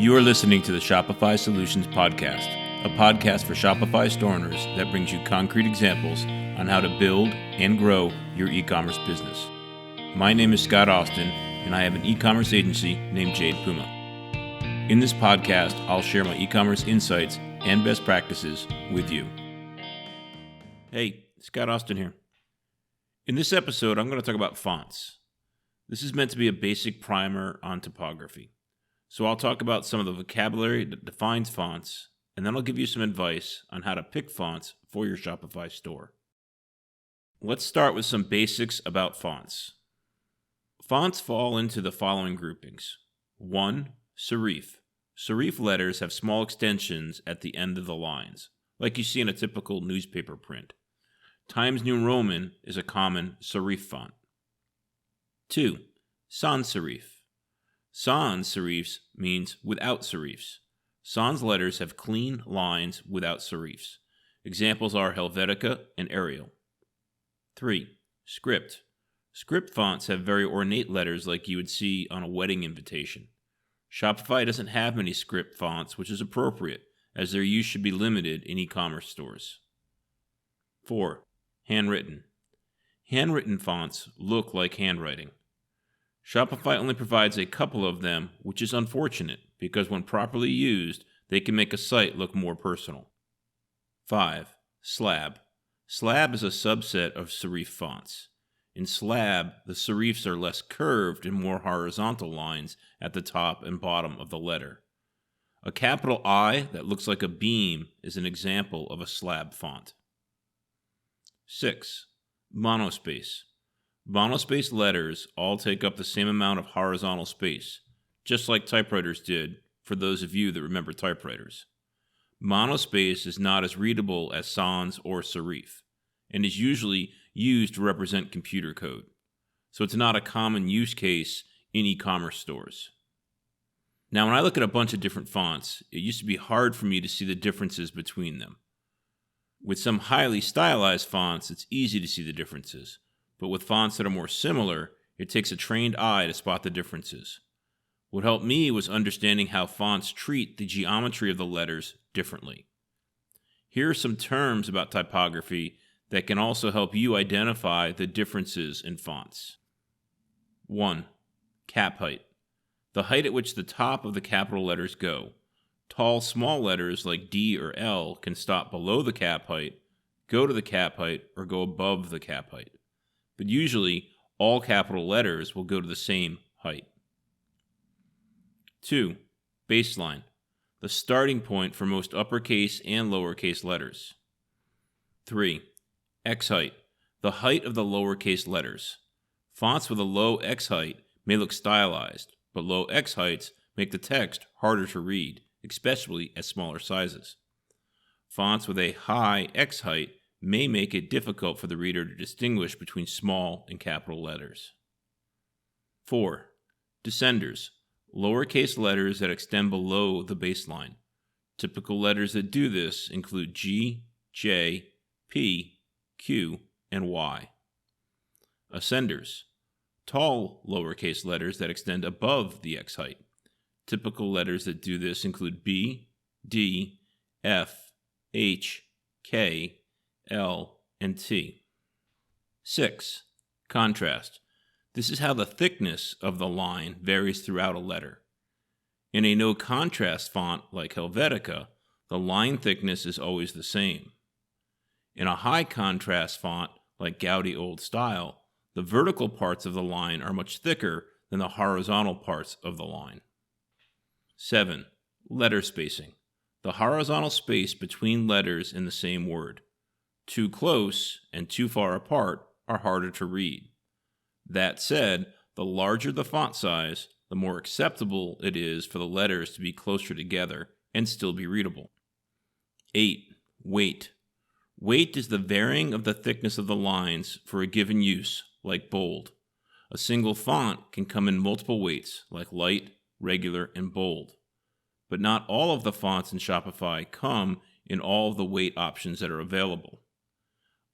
You are listening to the Shopify Solutions Podcast, a podcast for Shopify store owners that brings you concrete examples on how to build and grow your e-commerce business. My name is Scott Austin, and I have an e-commerce agency named Jade Puma. In this podcast, I'll share my e-commerce insights and best practices with you. Hey, Scott Austin here. In this episode, I'm going to talk about fonts. This is meant to be a basic primer on typography. So I'll talk about some of the vocabulary that defines fonts, and then I'll give you some advice on how to pick fonts for your Shopify store. Let's start with some basics about fonts. Fonts fall into the following groupings. 1. Serif. Serif letters have small extensions at the end of the lines, like you see in a typical newspaper print. Times New Roman is a common serif font. 2. Sans serif. Sans serifs means without serifs. Sans letters have clean lines without serifs. Examples are Helvetica and Arial. 3. Script. Script fonts have very ornate letters like you would see on a wedding invitation. Shopify doesn't have many script fonts, which is appropriate, as their use should be limited in e-commerce stores. 4. Handwritten. Handwritten fonts look like handwriting. Shopify only provides a couple of them, which is unfortunate because when properly used, they can make a site look more personal. 5. Slab. Slab is a subset of serif fonts. In Slab, the serifs are less curved and more horizontal lines at the top and bottom of the letter. A capital I that looks like a beam is an example of a Slab font. 6. Monospace. Monospace letters all take up the same amount of horizontal space, just like typewriters did for those of you that remember typewriters. Monospace is not as readable as sans or serif, and is usually used to represent computer code, so it's not a common use case in e-commerce stores. Now, when I look at a bunch of different fonts, it used to be hard for me to see the differences between them. With some highly stylized fonts, it's easy to see the differences. But with fonts that are more similar, it takes a trained eye to spot the differences. What helped me was understanding how fonts treat the geometry of the letters differently. Here are some terms about typography that can also help you identify the differences in fonts. 1. Cap height. The height at which the top of the capital letters go. Tall, small letters like D or L can stop below the cap height, go to the cap height, or go above the cap height. But usually, all capital letters will go to the same height. 2. Baseline. The starting point for most uppercase and lowercase letters. 3. X height. The height of the lowercase letters. Fonts with a low X height may look stylized, but low X heights make the text harder to read, especially at smaller sizes. Fonts with a high X height may make it difficult for the reader to distinguish between small and capital letters. 4. Descenders. Lowercase letters that extend below the baseline. Typical letters that do this include G, J, P, Q, and Y. Ascenders. Tall lowercase letters that extend above the X height. Typical letters that do this include B, D, F, H, K, L, and T. 6. Contrast. This is how the thickness of the line varies throughout a letter. In a no-contrast font like Helvetica, the line thickness is always the same. In a high-contrast font like Gaudi Old Style, the vertical parts of the line are much thicker than the horizontal parts of the line. 7. Letter spacing. The horizontal space between letters in the same word. Too close and too far apart are harder to read. That said, the larger the font size, the more acceptable it is for the letters to be closer together and still be readable. 8. Weight. Weight is the varying of the thickness of the lines for a given use, like bold. A single font can come in multiple weights, like light, regular, and bold. But not all of the fonts in Shopify come in all of the weight options that are available.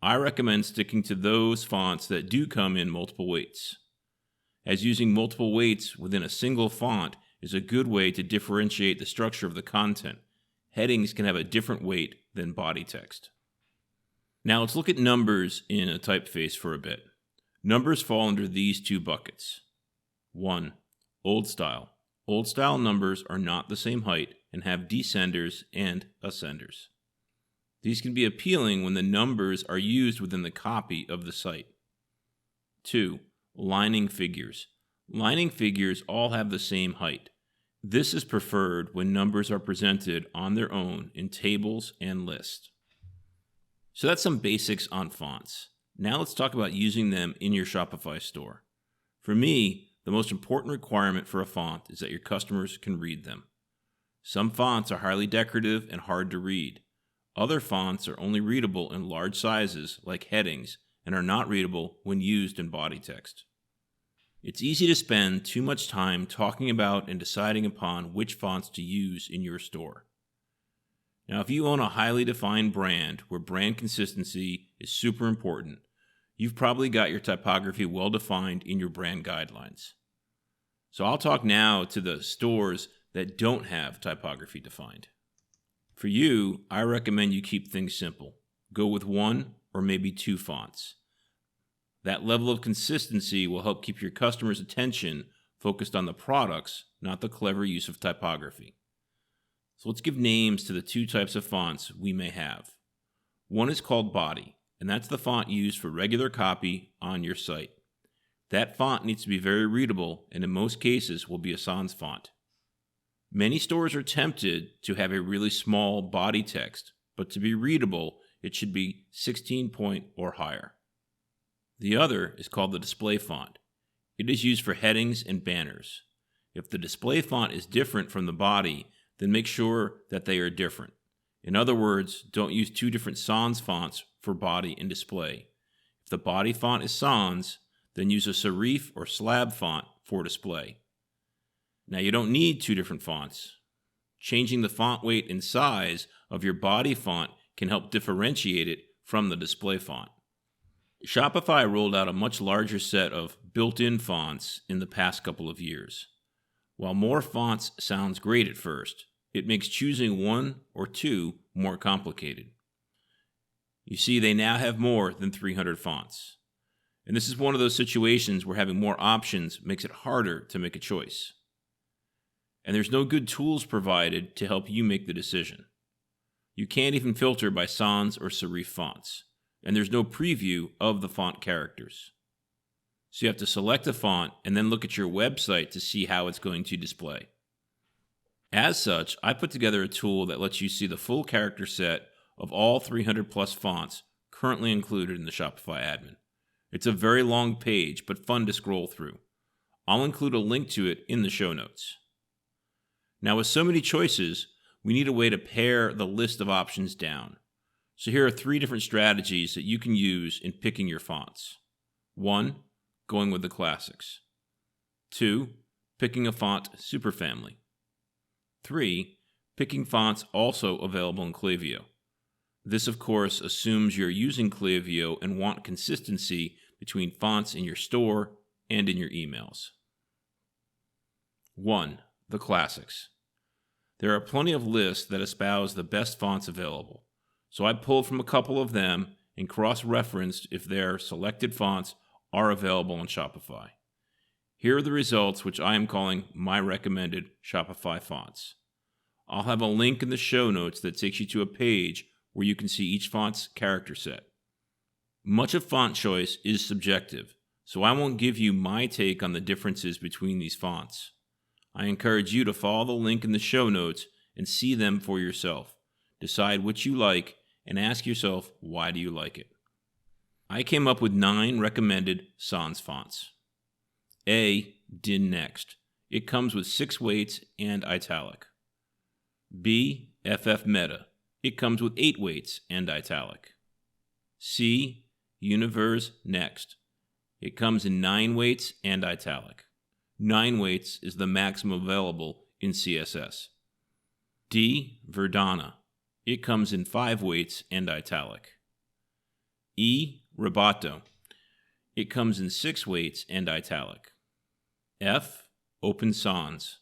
I recommend sticking to those fonts that do come in multiple weights, as using multiple weights within a single font is a good way to differentiate the structure of the content. Headings can have a different weight than body text. Now let's look at numbers in a typeface for a bit. Numbers fall under these two buckets. 1. Old style. Old style numbers are not the same height and have descenders and ascenders. These can be appealing when the numbers are used within the copy of the site. 2. Lining figures. Lining figures all have the same height. This is preferred when numbers are presented on their own in tables and lists. So that's some basics on fonts. Now let's talk about using them in your Shopify store. For me, the most important requirement for a font is that your customers can read them. Some fonts are highly decorative and hard to read. Other fonts are only readable in large sizes, like headings, and are not readable when used in body text. It's easy to spend too much time talking about and deciding upon which fonts to use in your store. Now, if you own a highly defined brand where brand consistency is super important, you've probably got your typography well defined in your brand guidelines. So I'll talk now to the stores that don't have typography defined. For you, I recommend you keep things simple. Go with 1 or maybe 2 fonts. That level of consistency will help keep your customers' attention focused on the products, not the clever use of typography. So let's give names to the 2 types of fonts we may have. One is called Body, and that's the font used for regular copy on your site. That font needs to be very readable, and in most cases will be a sans font. Many stores are tempted to have a really small body text, but to be readable, it should be 16 point or higher. The other is called the display font. It is used for headings and banners. If the display font is different from the body, then make sure that they are different. In other words, don't use 2 different sans fonts for body and display. If the body font is sans, then use a serif or slab font for display. Now you don't need 2 different fonts. Changing the font weight and size of your body font can help differentiate it from the display font. Shopify rolled out a much larger set of built-in fonts in the past couple of years. While more fonts sounds great at first, it makes choosing 1 or 2 more complicated. You see, they now have more than 300 fonts. And this is one of those situations where having more options makes it harder to make a choice. And there's no good tools provided to help you make the decision. You can't even filter by sans or serif fonts, and there's no preview of the font characters. So you have to select a font and then look at your website to see how it's going to display. As such, I put together a tool that lets you see the full character set of all 300 plus fonts currently included in the Shopify admin. It's a very long page, but fun to scroll through. I'll include a link to it in the show notes. Now, with so many choices, we need a way to pare the list of options down. So here are 3 different strategies that you can use in picking your fonts. 1, going with the classics. 2, picking a font superfamily. 3, picking fonts also available in Klaviyo. This, of course, assumes you're using Klaviyo and want consistency between fonts in your store and in your emails. 1. The classics. There are plenty of lists that espouse the best fonts available, so I pulled from a couple of them and cross-referenced if their selected fonts are available on Shopify. Here are the results, which I am calling my recommended Shopify fonts. I'll have a link in the show notes that takes you to a page where you can see each font's character set. Much of font choice is subjective, so I won't give you my take on the differences between these fonts. I encourage you to follow the link in the show notes and see them for yourself. Decide which you like and ask yourself, why do you like it? I came up with 9 recommended sans fonts. A. Din Next. It comes with 6 weights and italic. B. FF Meta. It comes with 8 weights and italic. C. Univers Next. It comes in 9 weights and italic. 9 weights is the maximum available in CSS. D. Verdana. It comes in 5 weights and italic. E. Roboto. It comes in 6 weights and italic. F. Open Sans.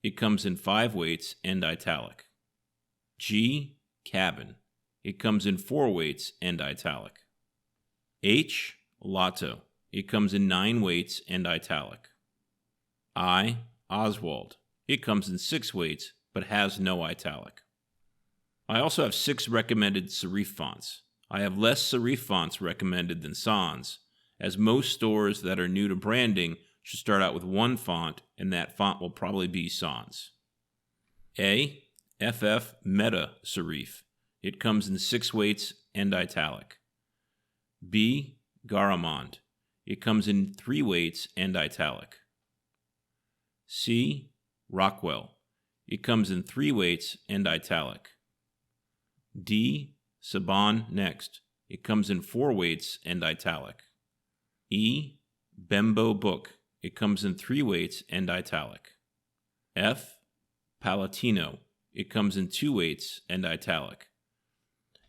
It comes in 5 weights and italic. G, cabin. It comes in 4 weights and italic. H, Lotto. It comes in 9 weights and italic. I, Oswald. It comes in 6 weights but has no italic. I also have 6 recommended serif fonts. I have less serif fonts recommended than sans, as most stores that are new to branding should start out with 1 font, and that font will probably be sans. A, FF Meta Serif. It comes in 6 weights and italic. B, Garamond. It comes in 3 weights and italic. C, Rockwell. It comes in 3 weights and italic. D, Saban Next. It comes in 4 weights and italic. E, Bembo Book. It comes in 3 weights and italic. F, Palatino. It comes in 2 weights and italic.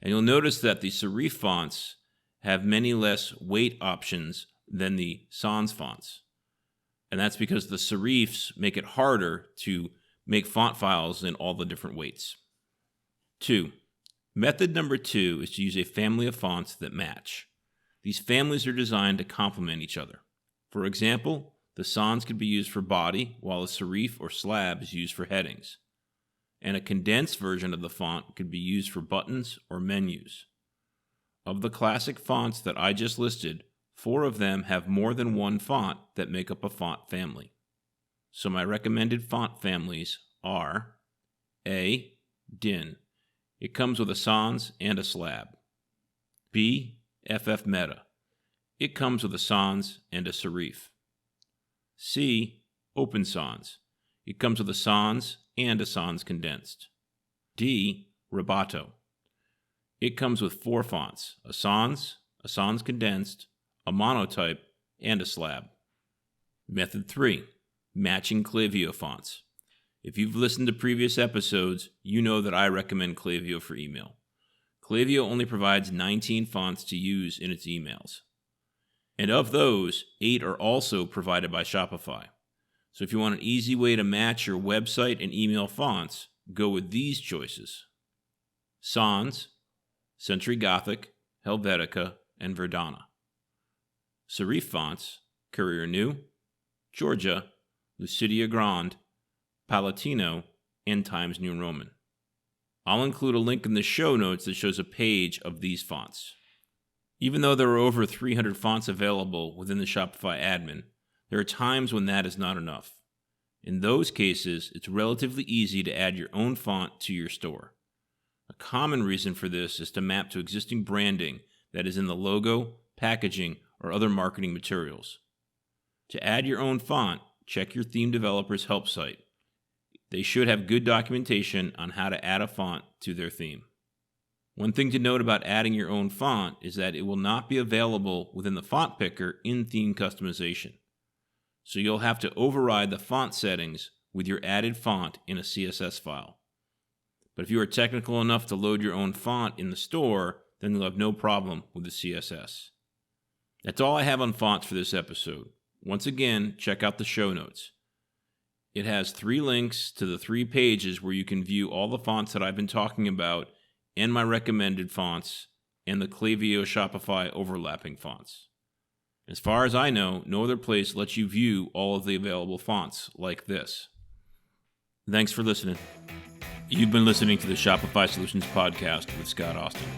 And you'll notice that the serif fonts have many less weight options than the sans fonts. And that's because the serifs make it harder to make font files in all the different weights. 2. Method number 2 is to use a family of fonts that match. These families are designed to complement each other. For example, the sans could be used for body, while a serif or slab is used for headings. And a condensed version of the font could be used for buttons or menus. Of the classic fonts that I just listed, 4 of them have more than 1 font that make up a font family. So my recommended font families are A, Din. It comes with a sans and a slab. B, FF Meta. It comes with a sans and a serif. C, Open Sans. It comes with a sans and a sans condensed. D, Roboto. It comes with 4 fonts, a sans condensed, a monotype, and a slab. Method 3, matching Klaviyo fonts. If you've listened to previous episodes, you know that I recommend Klaviyo for email. Klaviyo only provides 19 fonts to use in its emails. And of those, 8 are also provided by Shopify. So if you want an easy way to match your website and email fonts, go with these choices: Sans, Century Gothic, Helvetica, and Verdana. Serif fonts: Courier New, Georgia, Lucidia Grande, Palatino, and Times New Roman. I'll include a link in the show notes that shows a page of these fonts. Even though there are over 300 fonts available within the Shopify admin, there are times when that is not enough. In those cases, it's relatively easy to add your own font to your store. A common reason for this is to map to existing branding that is in the logo, packaging, or other marketing materials. To add your own font, check your theme developer's help site. They should have good documentation on how to add a font to their theme. One thing to note about adding your own font is that it will not be available within the font picker in theme customization. So you'll have to override the font settings with your added font in a CSS file. But if you are technical enough to load your own font in the store, then you'll have no problem with the CSS. That's all I have on fonts for this episode. Once again, check out the show notes. It has 3 links to the 3 pages where you can view all the fonts that I've been talking about, and my recommended fonts, and the Klaviyo Shopify overlapping fonts. As far as I know, no other place lets you view all of the available fonts like this. Thanks for listening. You've been listening to the Shopify Solutions Podcast with Scott Austin.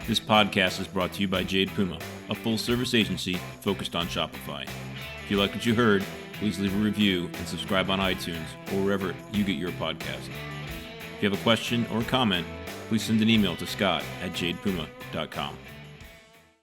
This podcast is brought to you by Jade Puma, a full-service agency focused on Shopify. If you like what you heard, please leave a review and subscribe on iTunes or wherever you get your podcast. If you have a question or comment, please send an email to scott@jadepuma.com.